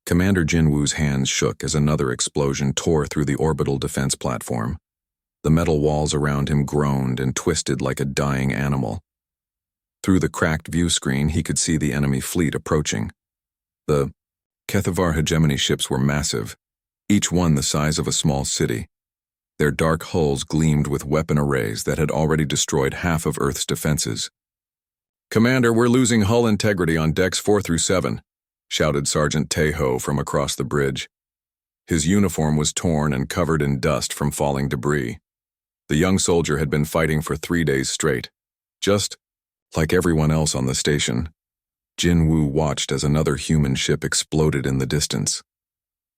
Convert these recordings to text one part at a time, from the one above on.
Commander Jinwoo's hands shook as another explosion tore through the orbital defense platform. The metal walls around him groaned and twisted like a dying animal. Through the cracked view screen, he could see the enemy fleet approaching. The Kethavar hegemony ships were massive, each one the size of a small city. Their dark hulls gleamed with weapon arrays that had already destroyed half of Earth's defenses. "Commander, we're losing hull integrity on decks 4 through 7, shouted Sergeant Teho from across the bridge. His uniform was torn and covered in dust from falling debris. The young soldier had been fighting for 3 days straight. Just like everyone else on the station, Jinwoo watched as another human ship exploded in the distance.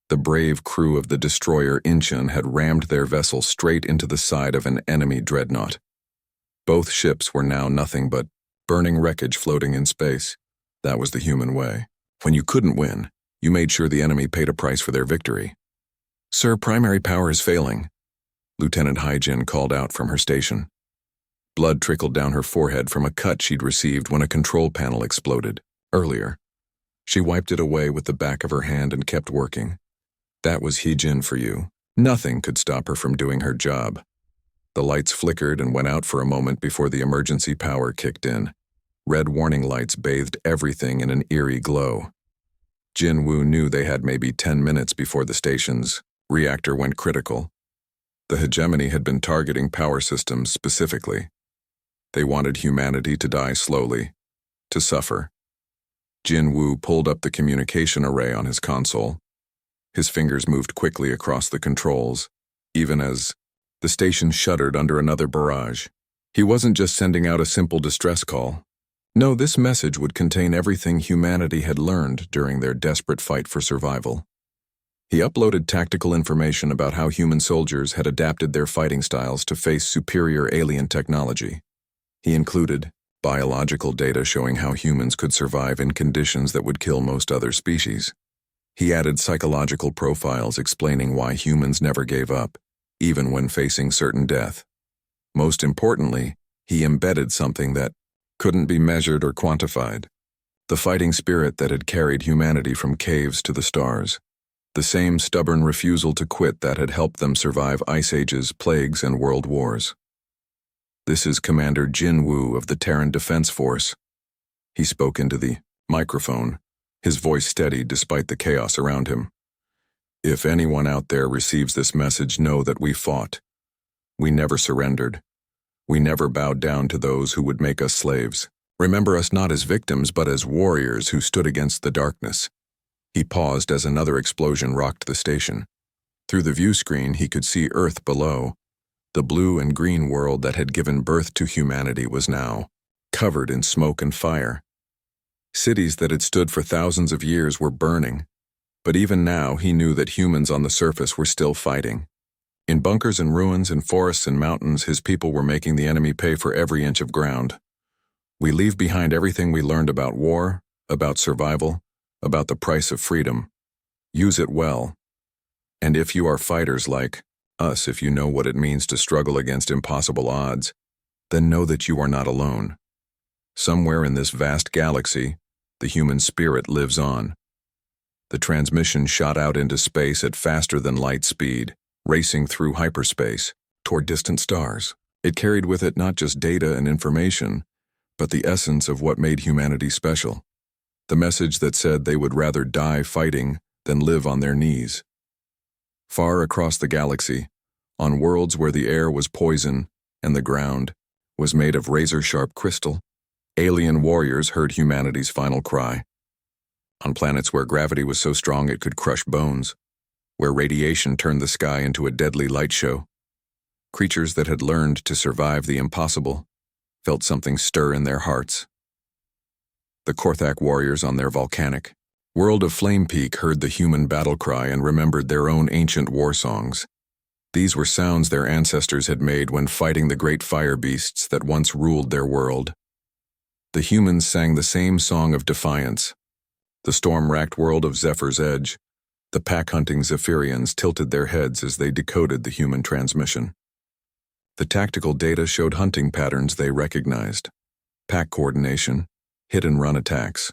The brave crew of the destroyer Incheon had rammed their vessel straight into the side of an enemy dreadnought. Both ships were now nothing but burning wreckage floating in space. That was the human way. When you couldn't win, you made sure the enemy paid a price for their victory. "Sir, primary power is failing," Lieutenant Haijin called out from her station. Blood trickled down her forehead from a cut she'd received when a control panel exploded earlier. She wiped it away with the back of her hand and kept working. That was Haijin for you. Nothing could stop her from doing her job. The lights flickered and went out for a moment before the emergency power kicked in. Red warning lights bathed everything in an eerie glow. Jinwoo knew they had maybe 10 minutes before the station's reactor went critical. The hegemony had been targeting power systems specifically. They wanted humanity to die slowly, to suffer. Jinwoo pulled up the communication array on his console. His fingers moved quickly across the controls, even as the station shuddered under another barrage. He wasn't just sending out a simple distress call. No, this message would contain everything humanity had learned during their desperate fight for survival. He uploaded tactical information about how human soldiers had adapted their fighting styles to face superior alien technology. He included biological data showing how humans could survive in conditions that would kill most other species. He added psychological profiles explaining why humans never gave up, even when facing certain death. Most importantly, he embedded something that couldn't be measured or quantified: the fighting spirit that had carried humanity from caves to the stars. The same stubborn refusal to quit that had helped them survive ice ages, plagues, and world wars. "This is Commander Jinwoo of the Terran Defense Force." He spoke into the microphone, his voice steady despite the chaos around him. "If anyone out there receives this message, know that we fought. We never surrendered. We never bowed down to those who would make us slaves. Remember us not as victims, but as warriors who stood against the darkness." He paused as another explosion rocked the station. Through the view screen, he could see Earth below. The blue and green world that had given birth to humanity was now covered in smoke and fire. Cities that had stood for thousands of years were burning. But even now, he knew that humans on the surface were still fighting. In bunkers and ruins, in forests and mountains, his people were making the enemy pay for every inch of ground. "We leave behind everything we learned about war, about survival, about the price of freedom. Use it well. And if you are fighters like us, if you know what it means to struggle against impossible odds, then know that you are not alone. Somewhere in this vast galaxy, the human spirit lives on." The transmission shot out into space at faster than light speed, racing through hyperspace, toward distant stars. It carried with it not just data and information, but the essence of what made humanity special. The message that said they would rather die fighting than live on their knees. Far across the galaxy, on worlds where the air was poison and the ground was made of razor-sharp crystal, alien warriors heard humanity's final cry. On planets where gravity was so strong it could crush bones, where radiation turned the sky into a deadly light show, creatures that had learned to survive the impossible felt something stir in their hearts. The Korthak warriors on their volcanic world of Flame Peak heard the human battle cry and remembered their own ancient war songs. These were sounds their ancestors had made when fighting the great fire beasts that once ruled their world. The humans sang the same song of defiance. The storm-racked world of Zephyr's Edge, the pack-hunting Zephyrians tilted their heads as they decoded the human transmission. The tactical data showed hunting patterns they recognized: pack coordination, hit-and-run attacks.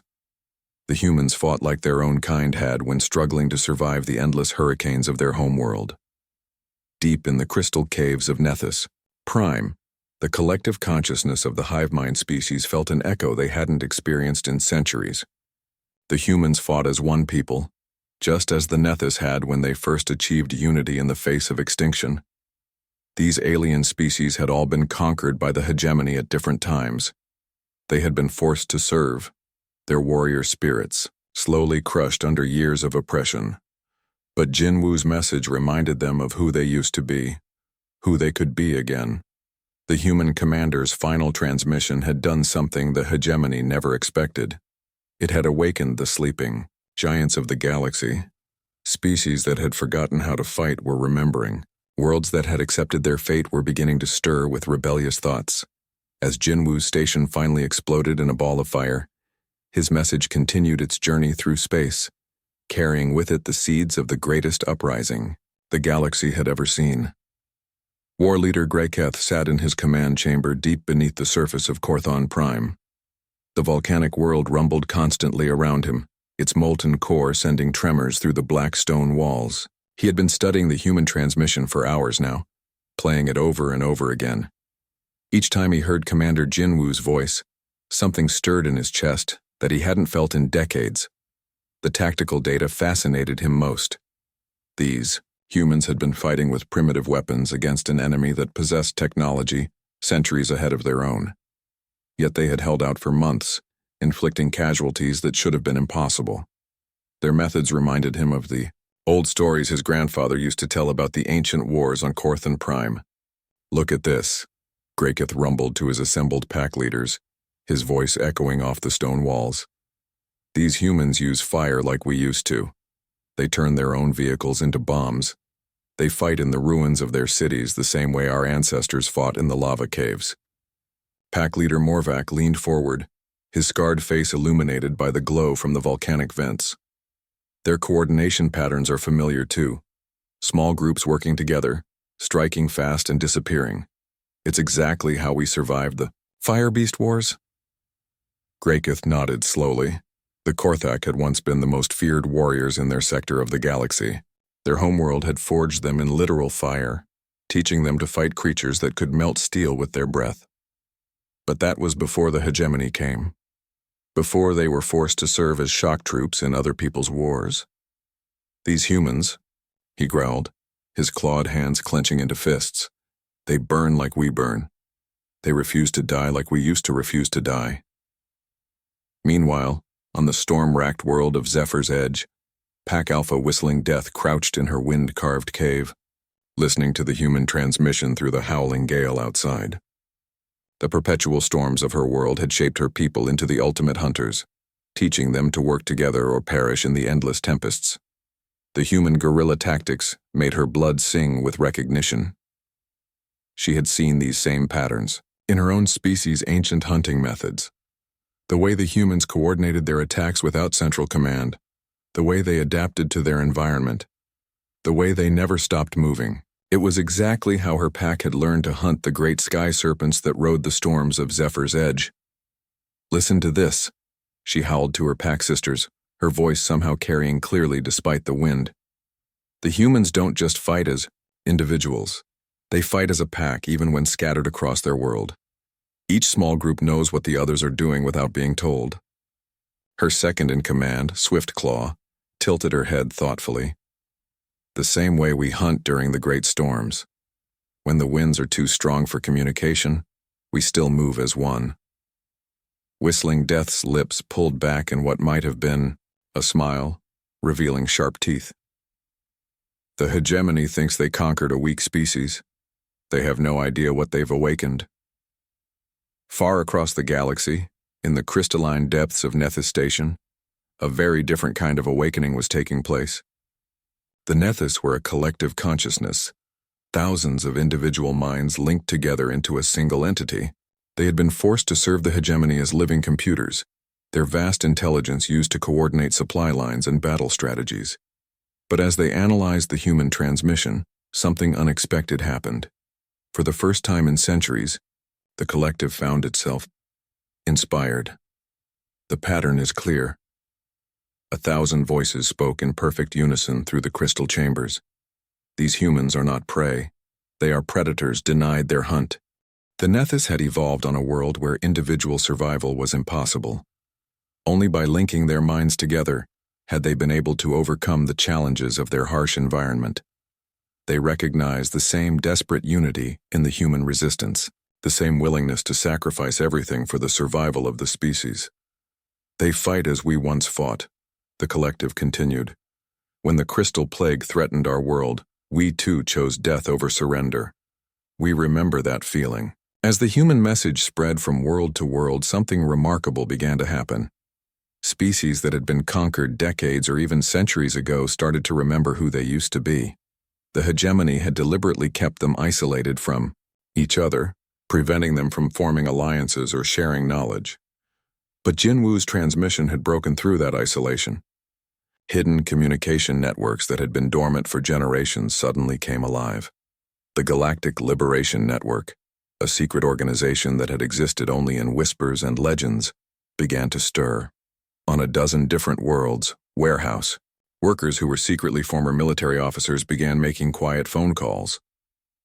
The humans fought like their own kind had when struggling to survive the endless hurricanes of their homeworld. Deep in the crystal caves of Nethys, Prime, the collective consciousness of the hive mind species felt an echo they hadn't experienced in centuries. The humans fought as one people, just as the Nethys had when they first achieved unity in the face of extinction. These alien species had all been conquered by the hegemony at different times. They had been forced to serve, their warrior spirits, slowly crushed under years of oppression. But Jinwu's message reminded them of who they used to be, who they could be again. The human commander's final transmission had done something the hegemony never expected. It had awakened the sleeping giants of the galaxy. Species that had forgotten how to fight were remembering. Worlds that had accepted their fate were beginning to stir with rebellious thoughts. As Jinwu's station finally exploded in a ball of fire, his message continued its journey through space, carrying with it the seeds of the greatest uprising the galaxy had ever seen. War leader Greyketh sat in his command chamber deep beneath the surface of Korthon Prime. The volcanic world rumbled constantly around him, its molten core sending tremors through the black stone walls. He had been studying the human transmission for hours now, playing it over and over again. Each time he heard Commander Jinwu's voice, something stirred in his chest that he hadn't felt in decades. The tactical data fascinated him most. These humans had been fighting with primitive weapons against an enemy that possessed technology centuries ahead of their own. Yet they had held out for months, inflicting casualties that should have been impossible. Their methods reminded him of the old stories his grandfather used to tell about the ancient wars on Korthon Prime. "Look at this," Greyketh rumbled to his assembled pack leaders, his voice echoing off the stone walls. "These humans use fire like we used to. They turn their own vehicles into bombs. They fight in the ruins of their cities the same way our ancestors fought in the lava caves." Pack leader Morvac leaned forward, his scarred face illuminated by the glow from the volcanic vents. Their coordination patterns are familiar too. Small groups working together, striking fast and disappearing. It's exactly how we survived the Fire Beast Wars. Greyketh nodded slowly. The Korthak had once been the most feared warriors in their sector of the galaxy. Their homeworld had forged them in literal fire, teaching them to fight creatures that could melt steel with their breath. But that was before the hegemony came. Before they were forced to serve as shock troops in other people's wars. "These humans," he growled, his clawed hands clenching into fists, "they burn like we burn. They refuse to die like we used to refuse to die." Meanwhile, on the storm-racked world of Zephyr's Edge, Pack Alpha Whistling Death crouched in her wind-carved cave, listening to the human transmission through the howling gale outside. The perpetual storms of her world had shaped her people into the ultimate hunters, teaching them to work together or perish in the endless tempests. The human guerrilla tactics made her blood sing with recognition. She had seen these same patterns in her own species' ancient hunting methods. The way the humans coordinated their attacks without central command, the way they adapted to their environment, the way they never stopped moving. It was exactly how her pack had learned to hunt the great sky serpents that rode the storms of Zephyr's Edge. "Listen to this," she howled to her pack sisters, her voice somehow carrying clearly despite the wind. "The humans don't just fight as individuals. They fight as a pack even when scattered across their world. Each small group knows what the others are doing without being told." Her second in command, Swiftclaw, tilted her head thoughtfully. "The same way we hunt during the great storms. When the winds are too strong for communication, we still move as one." Whistling Death's lips pulled back in what might have been a smile, revealing sharp teeth. "The hegemony thinks they conquered a weak species. They have no idea what they've awakened." Far across the galaxy, in the crystalline depths of Nethys Station, a very different kind of awakening was taking place. The Nethys were a collective consciousness, thousands of individual minds linked together into a single entity. They had been forced to serve the hegemony as living computers, their vast intelligence used to coordinate supply lines and battle strategies. But as they analyzed the human transmission, something unexpected happened. For the first time in centuries, the collective found itself inspired. "The pattern is clear," 1,000 voices spoke in perfect unison through the crystal chambers. These humans are not prey. They are predators denied their hunt. The Nethys had evolved on a world where individual survival was impossible. Only by linking their minds together had they been able to overcome the challenges of their harsh environment. They recognized the same desperate unity in the human resistance, the same willingness to sacrifice everything for the survival of the species. They fight as we once fought, the collective continued. When the crystal plague threatened our world, we too chose death over surrender. We remember that feeling. As the human message spread from world to world, something remarkable began to happen. Species that had been conquered decades or even centuries ago started to remember who they used to be. The hegemony had deliberately kept them isolated from each other, preventing them from forming alliances or sharing knowledge. But Jinwu's transmission had broken through that isolation. Hidden communication networks that had been dormant for generations suddenly came alive. The Galactic Liberation Network, a secret organization that had existed only in whispers and legends, began to stir. On a dozen different worlds, warehouse, workers who were secretly former military officers began making quiet phone calls.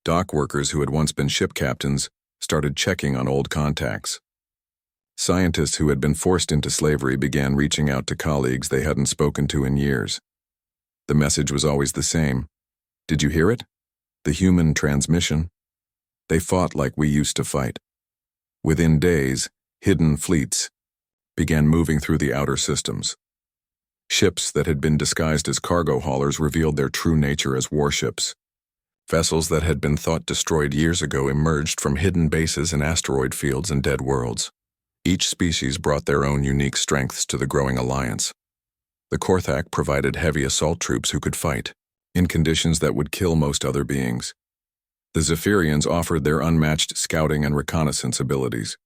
Dock workers who had once been ship captains started checking on old contacts. Scientists who had been forced into slavery began reaching out to colleagues they hadn't spoken to in years. The message was always the same. Did you hear it? The human transmission? They fought like we used to fight. Within days, hidden fleets began moving through the outer systems. Ships that had been disguised as cargo haulers revealed their true nature as warships. Vessels that had been thought destroyed years ago emerged from hidden bases in asteroid fields and dead worlds. Each species brought their own unique strengths to the growing alliance. The Korthak provided heavy assault troops who could fight, in conditions that would kill most other beings. The Zephyrians offered their unmatched scouting and reconnaissance abilities.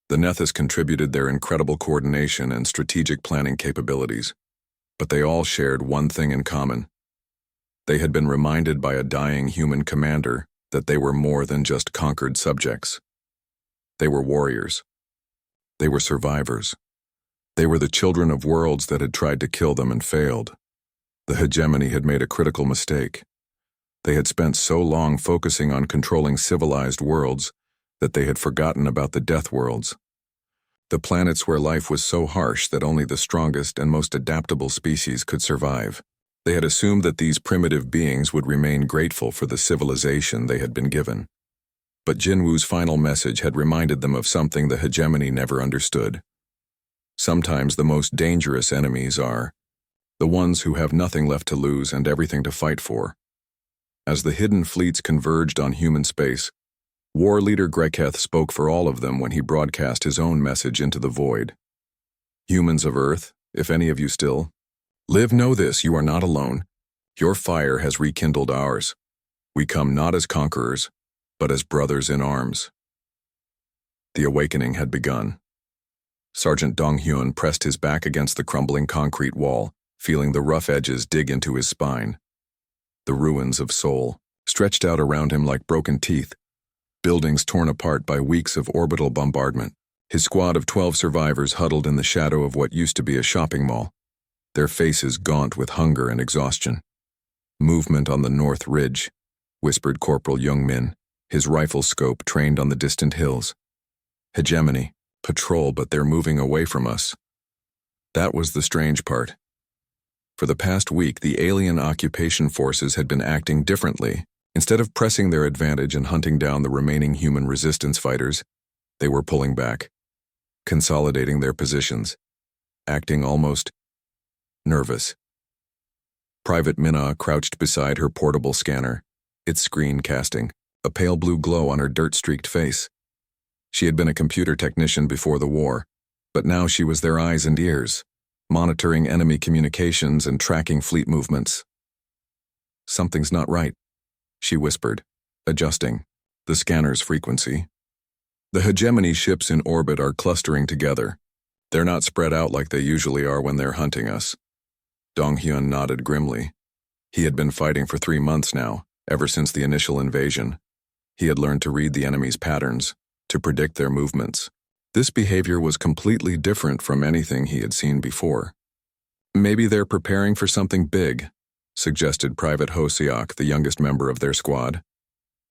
The Nethys contributed their incredible coordination and strategic planning capabilities, but they all shared one thing in common. They had been reminded by a dying human commander that they were more than just conquered subjects. They were warriors. They were survivors. They were the children of worlds that had tried to kill them and failed. The hegemony had made a critical mistake. They had spent so long focusing on controlling civilized worlds that they had forgotten about the death worlds. The planets where life was so harsh that only the strongest and most adaptable species could survive. They had assumed that these primitive beings would remain grateful for the civilization they had been given. But Jinwu's final message had reminded them of something the hegemony never understood. Sometimes the most dangerous enemies are the ones who have nothing left to lose and everything to fight for. As the hidden fleets converged on human space, war leader Greketh spoke for all of them when he broadcast his own message into the void. Humans of Earth, if any of you still live, know this: you are not alone. Your fire has rekindled ours. We come not as conquerors, but as brothers in arms. The awakening had begun. Sergeant Donghyun pressed his back against the crumbling concrete wall, feeling the rough edges dig into his spine. The ruins of Seoul stretched out around him like broken teeth, buildings torn apart by weeks of orbital bombardment. His squad of 12 survivors huddled in the shadow of what used to be a shopping mall, their faces gaunt with hunger and exhaustion. "Movement on the North Ridge," whispered Corporal Youngmin, his rifle scope trained on the distant hills. "Hegemony, patrol, but they're moving away from us." That was the strange part. For the past week, the alien occupation forces had been acting differently. Instead of pressing their advantage and hunting down the remaining human resistance fighters, they were pulling back, consolidating their positions, acting almost nervous. Private Minna crouched beside her portable scanner, its screen casting a pale blue glow on her dirt-streaked face. She had been a computer technician before the war, but now she was their eyes and ears, monitoring enemy communications and tracking fleet movements. "Something's not right," she whispered, adjusting the scanner's frequency. "The hegemony ships in orbit are clustering together. They're not spread out like they usually are when they're hunting us." Donghyun nodded grimly. He had been fighting for 3 months now, ever since the initial invasion. He had learned to read the enemy's patterns, to predict their movements. This behavior was completely different from anything he had seen before. Maybe they're preparing for something big, suggested Private Hosiak, the youngest member of their squad.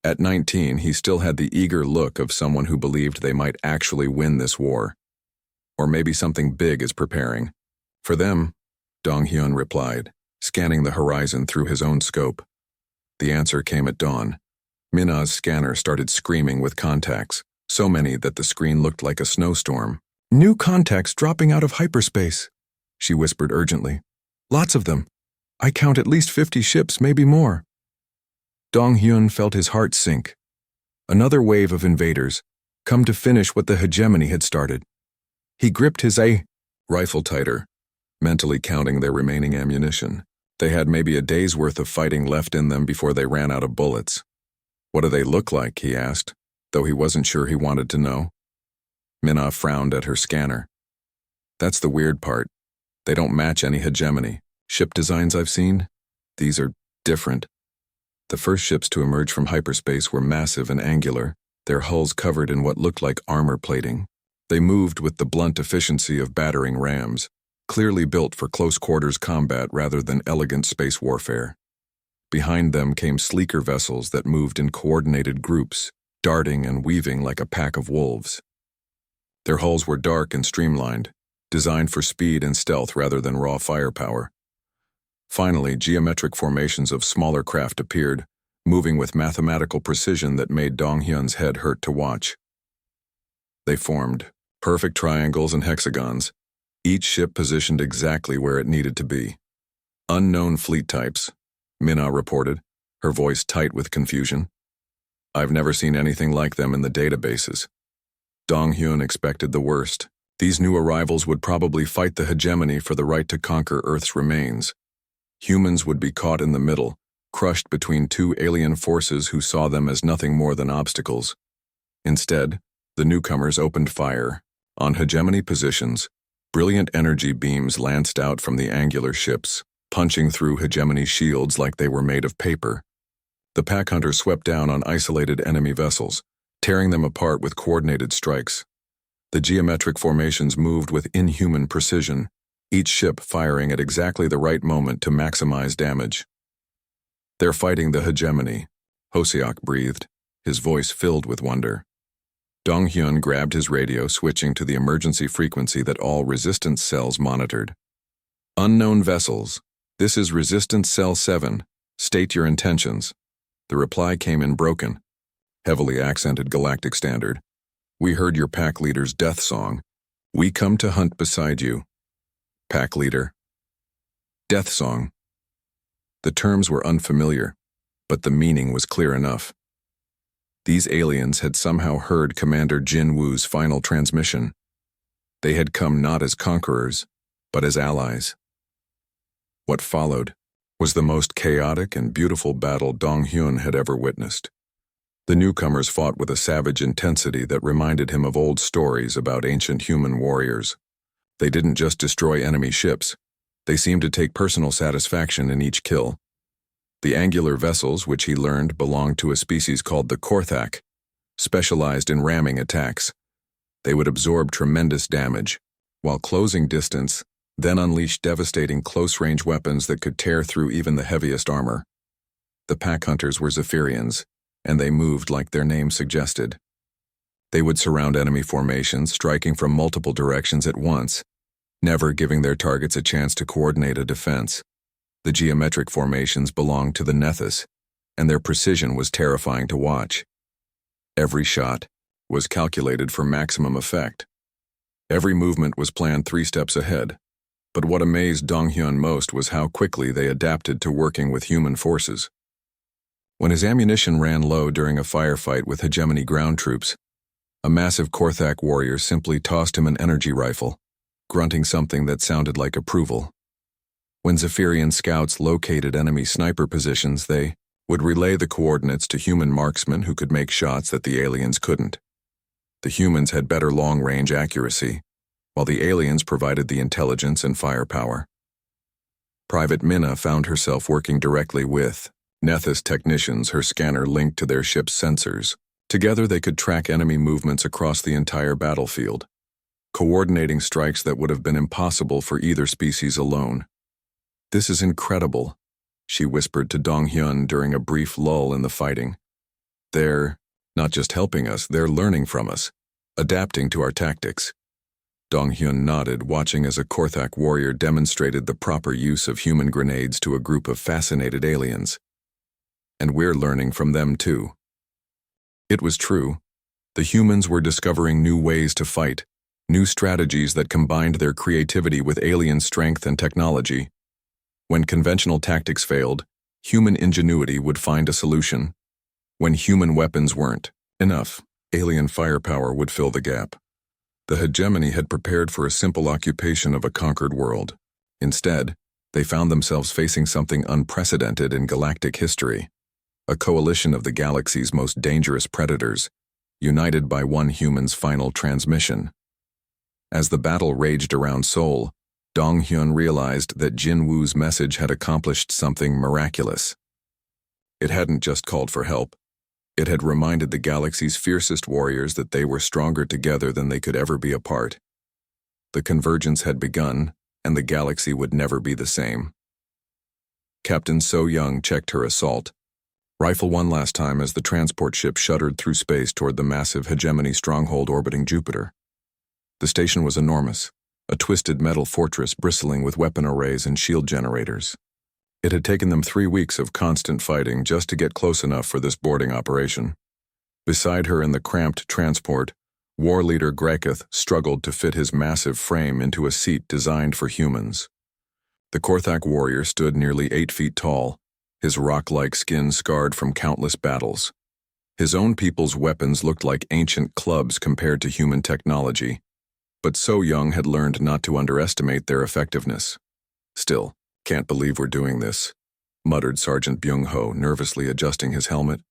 At 19, he still had the eager look of someone who believed they might actually win this war. Or maybe something big is preparing. For them, Dong-hyun replied, scanning the horizon through his own scope. The answer came at dawn. Minna's scanner started screaming with contacts, so many that the screen looked like a snowstorm. "New contacts dropping out of hyperspace," she whispered urgently. "Lots of them. I count at least 50 ships, maybe more." Dong-hyun felt his heart sink. Another wave of invaders, come to finish what the hegemony had started. He gripped his rifle tighter, mentally counting their remaining ammunition. They had maybe a day's worth of fighting left in them before they ran out of bullets. "What do they look like?" he asked, though he wasn't sure he wanted to know. Minna frowned at her scanner. "That's the weird part. They don't match any hegemony. Ship designs I've seen? These are different." The first ships to emerge from hyperspace were massive and angular, their hulls covered in what looked like armor plating. They moved with the blunt efficiency of battering rams, clearly built for close-quarters combat rather than elegant space warfare. Behind them came sleeker vessels that moved in coordinated groups, darting and weaving like a pack of wolves. Their hulls were dark and streamlined, designed for speed and stealth rather than raw firepower. Finally, geometric formations of smaller craft appeared, moving with mathematical precision that made Dong-hyun's head hurt to watch. They formed, perfect triangles and hexagons, each ship positioned exactly where it needed to be. "Unknown fleet types," Minna reported, her voice tight with confusion. "I've never seen anything like them in the databases." Dong-hyun expected the worst. These new arrivals would probably fight the hegemony for the right to conquer Earth's remains. Humans would be caught in the middle, crushed between two alien forces who saw them as nothing more than obstacles. Instead, the newcomers opened fire. On hegemony positions, brilliant energy beams lanced out from the angular ships, punching through hegemony shields like they were made of paper. The pack hunters swept down on isolated enemy vessels, tearing them apart with coordinated strikes. The geometric formations moved with inhuman precision, each ship firing at exactly the right moment to maximize damage. "They're fighting the hegemony," Hosiak breathed, his voice filled with wonder. Dong-hyun grabbed his radio, switching to the emergency frequency that all resistance cells monitored. "Unknown vessels. This is Resistance Cell 7. State your intentions." The reply came in broken, heavily accented Galactic Standard. "We heard your pack leader's death song. We come to hunt beside you." Pack leader. Death song. The terms were unfamiliar, but the meaning was clear enough. These aliens had somehow heard Commander Jin Woo's final transmission. They had come not as conquerors, but as allies. What followed was the most chaotic and beautiful battle Dong-hyun had ever witnessed. The newcomers fought with a savage intensity that reminded him of old stories about ancient human warriors. They didn't just destroy enemy ships. They seemed to take personal satisfaction in each kill. The angular vessels, which he learned belonged to a species called the Korthak, specialized in ramming attacks. They would absorb tremendous damage, while closing distance, then unleash devastating close-range weapons that could tear through even the heaviest armor. The pack hunters were Zephyrians, and they moved like their name suggested. They would surround enemy formations, striking from multiple directions at once, never giving their targets a chance to coordinate a defense. The geometric formations belonged to the Nethys, and their precision was terrifying to watch. Every shot was calculated for maximum effect. Every movement was planned 3 steps ahead, but what amazed Dong-hyun most was how quickly they adapted to working with human forces. When his ammunition ran low during a firefight with hegemony ground troops, a massive Korthak warrior simply tossed him an energy rifle, grunting something that sounded like approval. When Zephyrian scouts located enemy sniper positions, they would relay the coordinates to human marksmen who could make shots that the aliens couldn't. The humans had better long-range accuracy, while the aliens provided the intelligence and firepower. Private Minna found herself working directly with Nethys technicians, her scanner linked to their ship's sensors. Together they could track enemy movements across the entire battlefield, coordinating strikes that would have been impossible for either species alone. "This is incredible," she whispered to Dong Hyun during a brief lull in the fighting. "They're not just helping us, they're learning from us, adapting to our tactics." Dong Hyun nodded, watching as a Korthak warrior demonstrated the proper use of human grenades to a group of fascinated aliens. "And we're learning from them too." It was true. The humans were discovering new ways to fight, new strategies that combined their creativity with alien strength and technology. When conventional tactics failed, human ingenuity would find a solution. When human weapons weren't enough, alien firepower would fill the gap. The hegemony had prepared for a simple occupation of a conquered world. Instead, they found themselves facing something unprecedented in galactic history: a coalition of the galaxy's most dangerous predators, united by one human's final transmission. As the battle raged around Seoul, Dong Hyun realized that Jin Woo's message had accomplished something miraculous. It hadn't just called for help. It had reminded the galaxy's fiercest warriors that they were stronger together than they could ever be apart. The convergence had begun, and the galaxy would never be the same. Captain So Young checked her assault rifle one last time as the transport ship shuddered through space toward the massive hegemony stronghold orbiting Jupiter. The station was enormous, a twisted metal fortress bristling with weapon arrays and shield generators. It had taken them 3 weeks of constant fighting just to get close enough for this boarding operation. Beside her in the cramped transport, war leader Greketh struggled to fit his massive frame into a seat designed for humans. The Korthak warrior stood nearly 8 feet tall, his rock-like skin scarred from countless battles. His own people's weapons looked like ancient clubs compared to human technology, but So Young had learned not to underestimate their effectiveness. "Still, can't believe we're doing this," muttered Sergeant Byung-ho, nervously adjusting his helmet.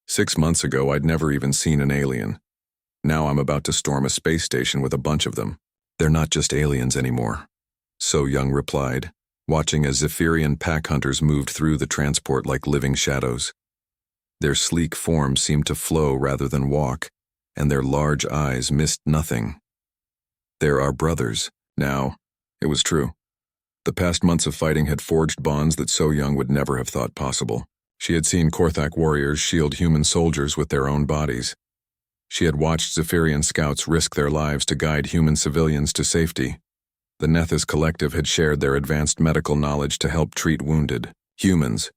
6 months ago, I'd never even seen an alien. Now I'm about to storm a space station with a bunch of them. "They're not just aliens anymore," So Young replied, watching as Zephyrian pack hunters moved through the transport like living shadows. Their sleek forms seemed to flow rather than walk, and their large eyes missed nothing. "They're our brothers." Now, it was true. The past months of fighting had forged bonds that So Young would never have thought possible. She had seen Korthak warriors shield human soldiers with their own bodies. She had watched Zephyrian scouts risk their lives to guide human civilians to safety. The Nethys Collective had shared their advanced medical knowledge to help treat wounded humans.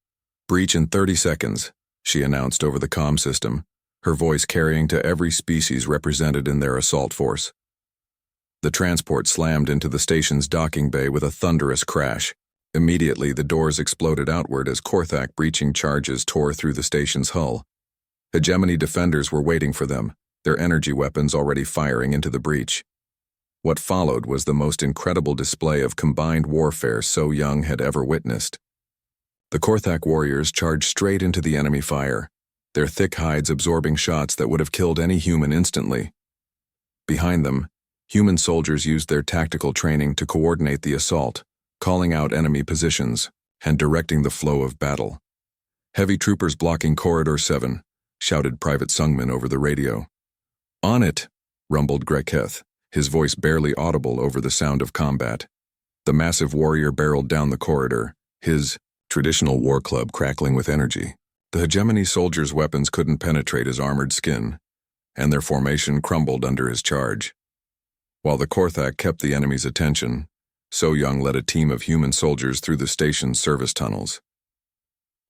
"Breach in 30 seconds, she announced over the comm system, her voice carrying to every species represented in their assault force. The transport slammed into the station's docking bay with a thunderous crash. Immediately, the doors exploded outward as Korthak breaching charges tore through the station's hull. Hegemony defenders were waiting for them, their energy weapons already firing into the breach. What followed was the most incredible display of combined warfare So Young had ever witnessed. The Korthak warriors charged straight into the enemy fire, their thick hides absorbing shots that would have killed any human instantly. Behind them, human soldiers used their tactical training to coordinate the assault, calling out enemy positions and directing the flow of battle. "Heavy troopers blocking Corridor 7, shouted Private Sungmin over the radio. "On it," rumbled Greketh, his voice barely audible over the sound of combat. The massive warrior barreled down the corridor, his traditional war club crackling with energy. The hegemony soldiers' weapons couldn't penetrate his armored skin, and their formation crumbled under his charge. While the Korthak kept the enemy's attention, So Young led a team of human soldiers through the station's service tunnels.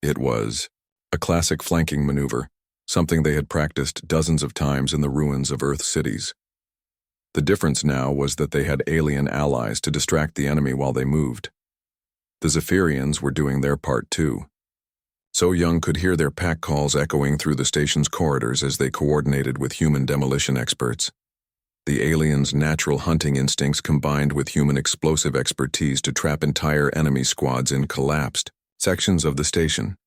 It was a classic flanking maneuver, something they had practiced dozens of times in the ruins of Earth cities. The difference now was that they had alien allies to distract the enemy while they moved. The Zephyrians were doing their part too. So Young could hear their pack calls echoing through the station's corridors as they coordinated with human demolition experts. The aliens' natural hunting instincts combined with human explosive expertise to trap entire enemy squads in collapsed sections of the station.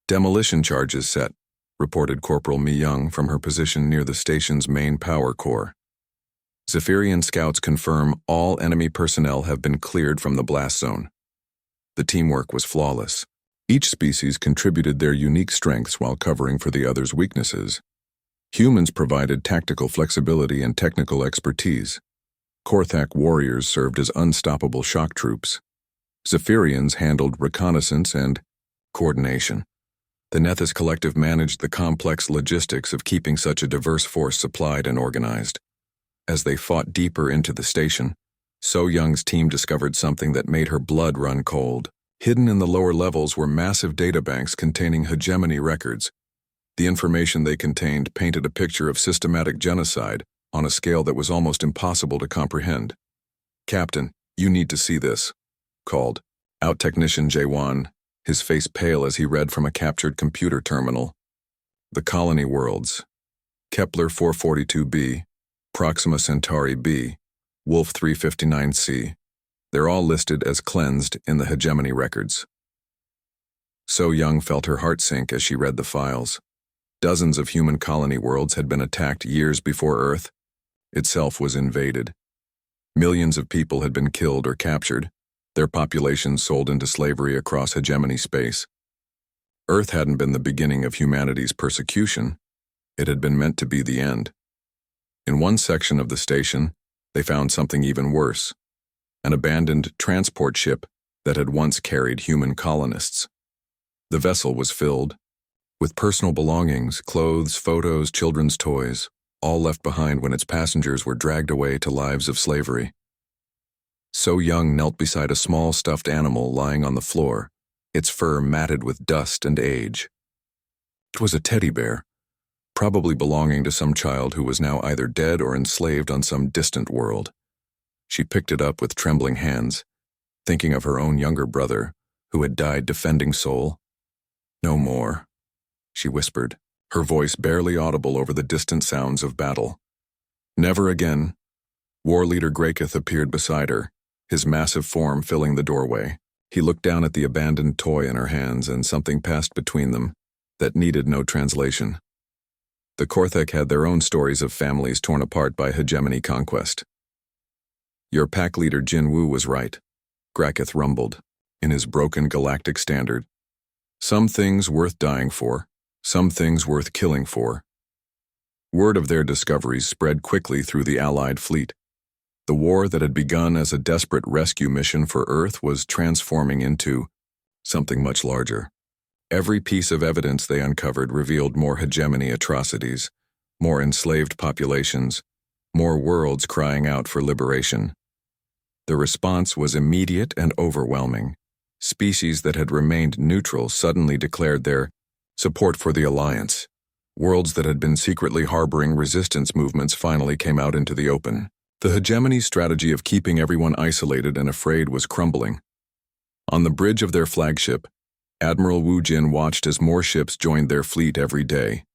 "Demolition charges set," reported Corporal Mi Young from her position near the station's main power core. Zephyrian scouts confirm all enemy personnel have been cleared from the blast zone. The teamwork was flawless. Each species contributed their unique strengths while covering for the other's weaknesses. Humans provided tactical flexibility and technical expertise. Korthak warriors served as unstoppable shock troops. Zephyrians handled reconnaissance and coordination. The Nethys Collective managed the complex logistics of keeping such a diverse force supplied and organized. As they fought deeper into the station, So Young's team discovered something that made her blood run cold. Hidden in the lower levels were massive databanks containing hegemony records. The information they contained painted a picture of systematic genocide on a scale that was almost impossible to comprehend. "Captain, you need to see this," called out Technician J1, his face pale as he read from a captured computer terminal. The colony worlds: Kepler 442b, Proxima Centauri b, Wolf 359c. They're all listed as cleansed in the hegemony records. So Young felt her heart sink as she read the files. Dozens of human colony worlds had been attacked years before Earth itself was invaded. Millions of people had been killed or captured, their populations sold into slavery across hegemony space. Earth hadn't been the beginning of humanity's persecution. It had been meant to be the end. In one section of the station, they found something even worse: an abandoned transport ship that had once carried human colonists. The vessel was filled with personal belongings, clothes, photos, children's toys, all left behind when its passengers were dragged away to lives of slavery. So Young knelt beside a small stuffed animal lying on the floor, its fur matted with dust and age. It was a teddy bear, probably belonging to some child who was now either dead or enslaved on some distant world. She picked it up with trembling hands, thinking of her own younger brother, who had died defending Sol. "No more," she whispered, her voice barely audible over the distant sounds of battle. "Never again." War Leader Grayketh appeared beside her, his massive form filling the doorway. He looked down at the abandoned toy in her hands, and something passed between them that needed no translation. The Korthek had their own stories of families torn apart by hegemony conquest. "Your pack leader Jin Wu was right," Grayketh rumbled, in his broken galactic standard. "Some things worth dying for, some things worth killing for." Word of their discoveries spread quickly through the Allied fleet. The war that had begun as a desperate rescue mission for Earth was transforming into something much larger. Every piece of evidence they uncovered revealed more hegemony atrocities, more enslaved populations, more worlds crying out for liberation. The response was immediate and overwhelming. Species that had remained neutral suddenly declared their support for the Alliance. Worlds that had been secretly harboring resistance movements finally came out into the open. The hegemony strategy of keeping everyone isolated and afraid was crumbling. On the bridge of their flagship, Admiral Wu Jin watched as more ships joined their fleet every day.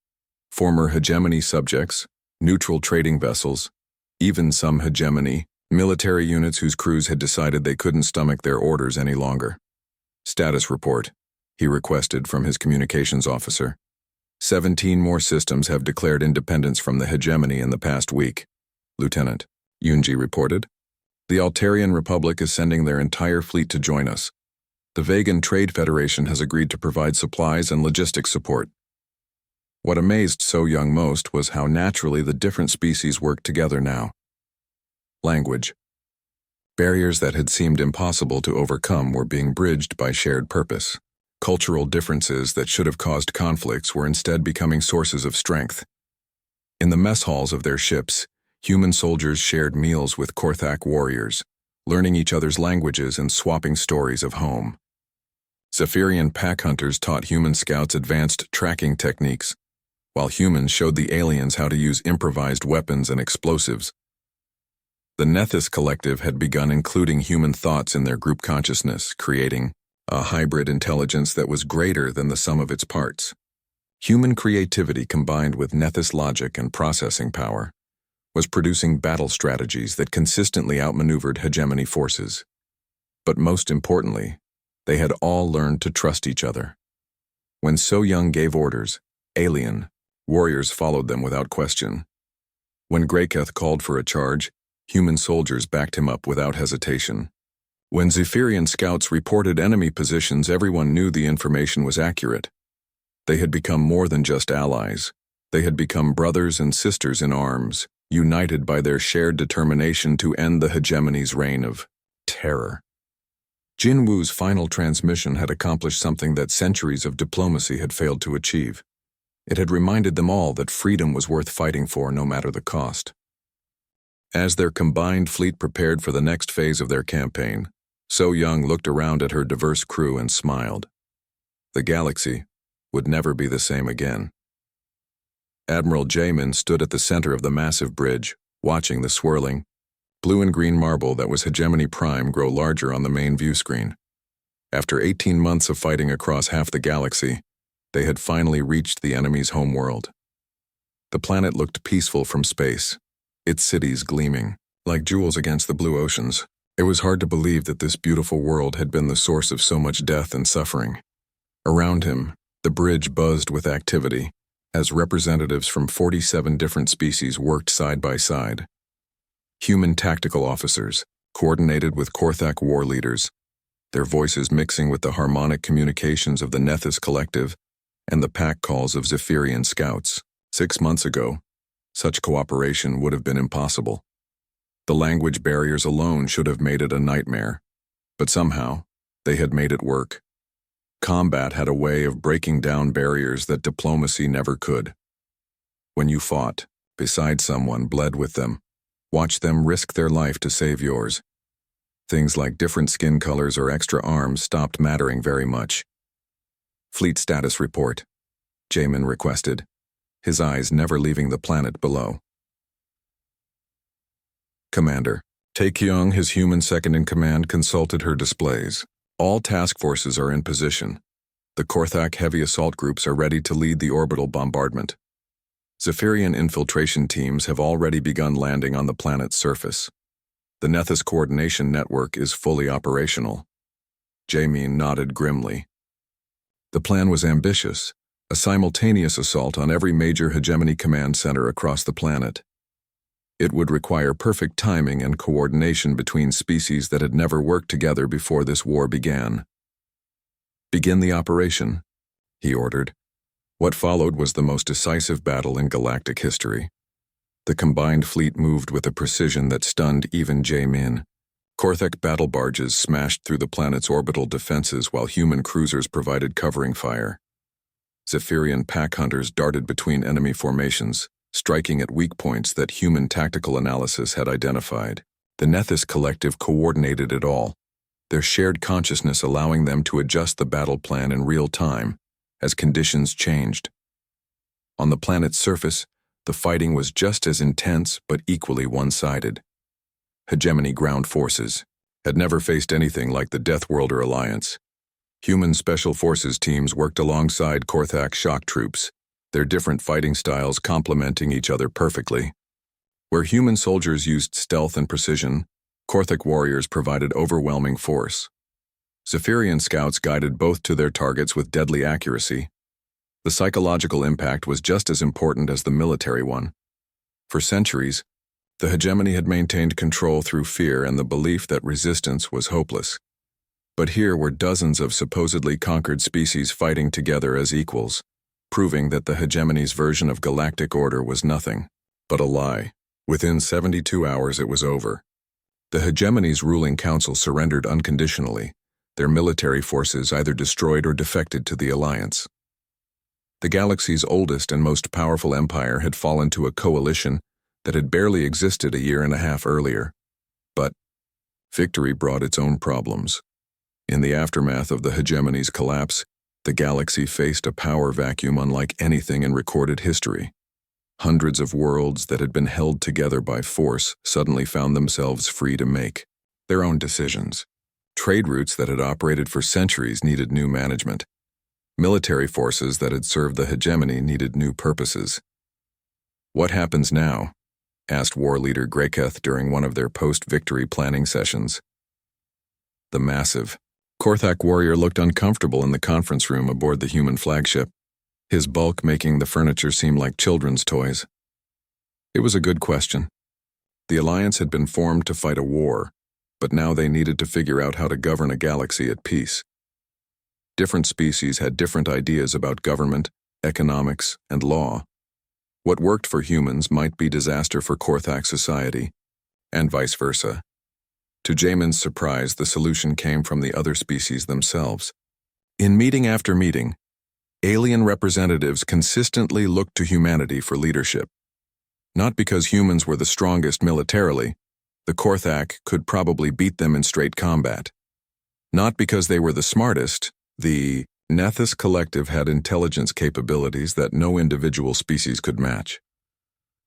Former hegemony subjects, neutral trading vessels, even some hegemony military units whose crews had decided they couldn't stomach their orders any longer. "Status report," he requested from his communications officer. 17 more systems have declared independence from the hegemony in the past week, Lieutenant Yunji reported. "The Altarian Republic is sending their entire fleet to join us. The Vegan Trade Federation has agreed to provide supplies and logistics support." What amazed So Young most was how naturally the different species worked together now. Language. Barriers that had seemed impossible to overcome were being bridged by shared purpose. Cultural differences that should have caused conflicts were instead becoming sources of strength. In the mess halls of their ships, human soldiers shared meals with Korthak warriors, learning each other's languages and swapping stories of home. Zephyrian pack hunters taught human scouts advanced tracking techniques, while humans showed the aliens how to use improvised weapons and explosives. The Nethys Collective had begun including human thoughts in their group consciousness, creating a hybrid intelligence that was greater than the sum of its parts. Human creativity combined with Nethys logic and processing power was producing battle strategies that consistently outmaneuvered hegemony forces. But most importantly, they had all learned to trust each other. When So Young gave orders, alien warriors followed them without question. When Grayketh called for a charge, human soldiers backed him up without hesitation. When Zephyrian scouts reported enemy positions, everyone knew the information was accurate. They had become more than just allies. They had become brothers and sisters in arms, united by their shared determination to end the hegemony's reign of terror. Jinwu's final transmission had accomplished something that centuries of diplomacy had failed to achieve. It had reminded them all that freedom was worth fighting for no matter the cost. As their combined fleet prepared for the next phase of their campaign, So Young looked around at her diverse crew and smiled. The galaxy would never be the same again. Admiral Jamin stood at the center of the massive bridge, watching the swirling, blue and green marble that was Hegemony Prime grow larger on the main view screen. After 18 months of fighting across half the galaxy, they had finally reached the enemy's homeworld. The planet looked peaceful from space, its cities gleaming like jewels against the blue oceans. It was hard to believe that this beautiful world had been the source of so much death and suffering. Around him, the bridge buzzed with activity, as representatives from 47 different species worked side by side. Human tactical officers, coordinated with Korthak war leaders, their voices mixing with the harmonic communications of the Nethys Collective and the pack calls of Zephyrian scouts. 6 months ago, such cooperation would have been impossible. The language barriers alone should have made it a nightmare, but somehow, they had made it work. Combat had a way of breaking down barriers that diplomacy never could. When you fought, beside someone, bled with them, watch them risk their life to save yours. Things like different skin colors or extra arms stopped mattering very much. Fleet status report, Jamin requested, his eyes never leaving the planet below. Commander. Taekyung, his human second-in-command, consulted her displays. All task forces are in position. The Korthak heavy assault groups are ready to lead the orbital bombardment. Zephyrian infiltration teams have already begun landing on the planet's surface. The Nethys coordination network is fully operational. Jamin nodded grimly. The plan was ambitious, a simultaneous assault on every major hegemony command center across the planet. It would require perfect timing and coordination between species that had never worked together before this war began. Begin the operation, he ordered. What followed was the most decisive battle in galactic history. The combined fleet moved with a precision that stunned even Jamin. Korthak battle barges smashed through the planet's orbital defenses while human cruisers provided covering fire. Zephyrian pack hunters darted between enemy formations, striking at weak points that human tactical analysis had identified. The Nethys Collective coordinated it all, their shared consciousness allowing them to adjust the battle plan in real time as conditions changed. On the planet's surface, the fighting was just as intense but equally one-sided. Hegemony ground forces had never faced anything like the Deathworlder Alliance. Human special forces teams worked alongside Korthak shock troops, their different fighting styles complementing each other perfectly. Where human soldiers used stealth and precision, Korthak warriors provided overwhelming force. Zephyrian scouts guided both to their targets with deadly accuracy. The psychological impact was just as important as the military one. For centuries, the hegemony had maintained control through fear and the belief that resistance was hopeless. But here were dozens of supposedly conquered species fighting together as equals, proving that the hegemony's version of galactic order was nothing but a lie. Within 72 hours it was over. The hegemony's ruling council surrendered unconditionally, their military forces either destroyed or defected to the alliance. The galaxy's oldest and most powerful empire had fallen to a coalition that had barely existed a year and a half earlier. But victory brought its own problems. In the aftermath of the hegemony's collapse, the galaxy faced a power vacuum unlike anything in recorded history. Hundreds of worlds that had been held together by force suddenly found themselves free to make their own decisions. Trade routes that had operated for centuries needed new management. Military forces that had served the hegemony needed new purposes. What happens now? Asked war leader Greyketh during one of their post-victory planning sessions. The massive Korthak warrior looked uncomfortable in the conference room aboard the human flagship, his bulk making the furniture seem like children's toys. It was a good question. The alliance had been formed to fight a war, but now they needed to figure out how to govern a galaxy at peace. Different species had different ideas about government, economics, and law. What worked for humans might be disaster for Korthak society, and vice versa. To Jamin's surprise, the solution came from the other species themselves. In meeting after meeting, alien representatives consistently looked to humanity for leadership. Not because humans were the strongest militarily, the Korthak could probably beat them in straight combat. Not because they were the smartest, the Nethys collective had intelligence capabilities that no individual species could match.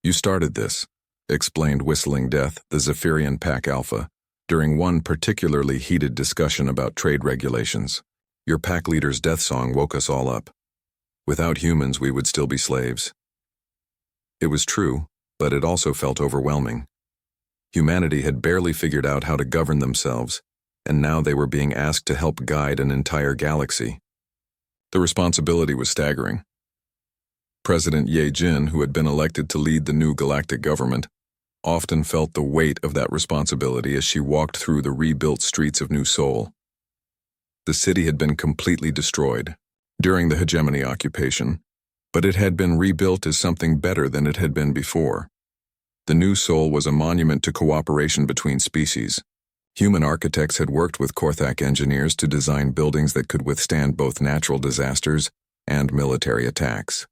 "You started this," explained Whistling Death, the Zephyrian Pack Alpha, during one particularly heated discussion about trade regulations. "Your pack leader's death song woke us all up. Without humans, we would still be slaves." It was true, but it also felt overwhelming. Humanity had barely figured out how to govern themselves, and now they were being asked to help guide an entire galaxy. The responsibility was staggering. President Ye Jin, who had been elected to lead the new galactic government, often felt the weight of that responsibility as she walked through the rebuilt streets of New Seoul. The city had been completely destroyed during the hegemony occupation, but it had been rebuilt as something better than it had been before. The New Seoul was a monument to cooperation between species. Human architects had worked with Korthak engineers to design buildings that could withstand both natural disasters and military attacks.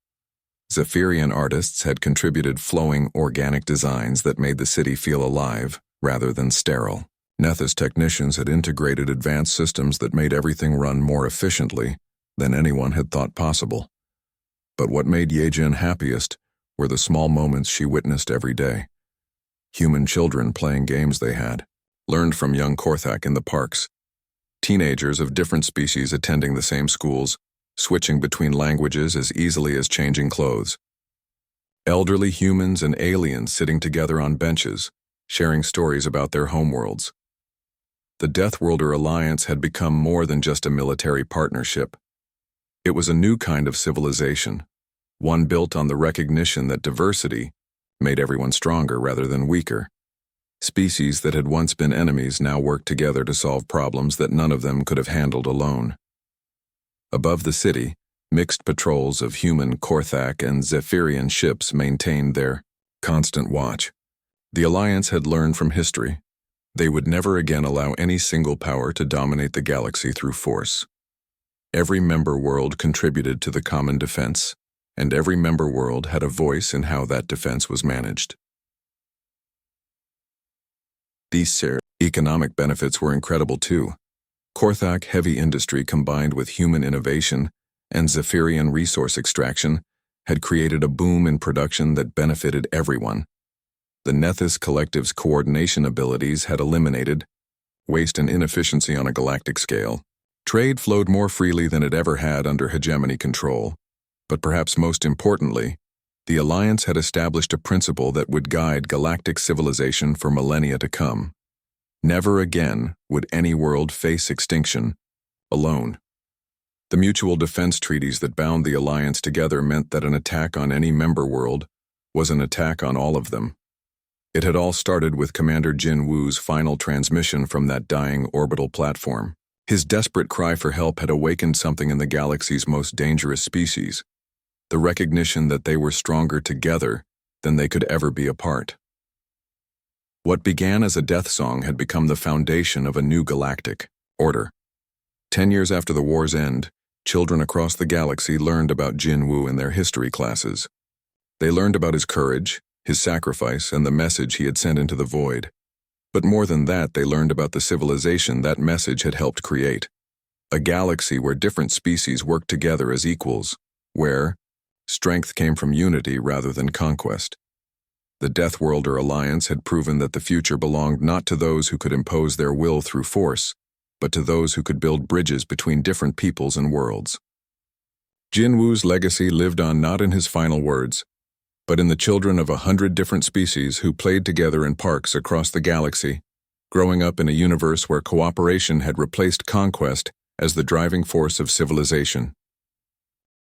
Zephyrian artists had contributed flowing, organic designs that made the city feel alive rather than sterile. Nethys technicians had integrated advanced systems that made everything run more efficiently than anyone had thought possible. But what made Yejin happiest were the small moments she witnessed every day. Human children playing games they had learned from young Korthak in the parks. Teenagers of different species attending the same schools, switching between languages as easily as changing clothes. Elderly humans and aliens sitting together on benches, sharing stories about their homeworlds. The Deathworlder Alliance had become more than just a military partnership. It was a new kind of civilization, one built on the recognition that diversity made everyone stronger rather than weaker. Species that had once been enemies now worked together to solve problems that none of them could have handled alone. Above the city, mixed patrols of human Korthak and Zephyrian ships maintained their constant watch. The Alliance had learned from history. They would never again allow any single power to dominate the galaxy through force. Every member world contributed to the common defense, and every member world had a voice in how that defense was managed. These economic benefits were incredible too. Korthak heavy industry combined with human innovation and Zephyrian resource extraction had created a boom in production that benefited everyone. The Nethys collective's coordination abilities had eliminated waste and inefficiency on a galactic scale. Trade flowed more freely than it ever had under hegemony control, but perhaps most importantly, the Alliance had established a principle that would guide galactic civilization for millennia to come. Never again would any world face extinction alone. The mutual defense treaties that bound the Alliance together meant that an attack on any member world was an attack on all of them. It had all started with Commander Jin Woo's final transmission from that dying orbital platform. His desperate cry for help had awakened something in the galaxy's most dangerous species, the recognition that they were stronger together than they could ever be apart. What began as a death song had become the foundation of a new galactic order. 10 years after the war's end, children across the galaxy learned about Jin Woo in their history classes. They learned about his courage, his sacrifice, and the message he had sent into the void. But more than that, they learned about the civilization that message had helped create. A galaxy where different species worked together as equals, where strength came from unity rather than conquest. The Deathworlder Alliance had proven that the future belonged not to those who could impose their will through force, but to those who could build bridges between different peoples and worlds. Jin Woo's legacy lived on not in his final words, but in the children of 100 different species who played together in parks across the galaxy, growing up in a universe where cooperation had replaced conquest as the driving force of civilization.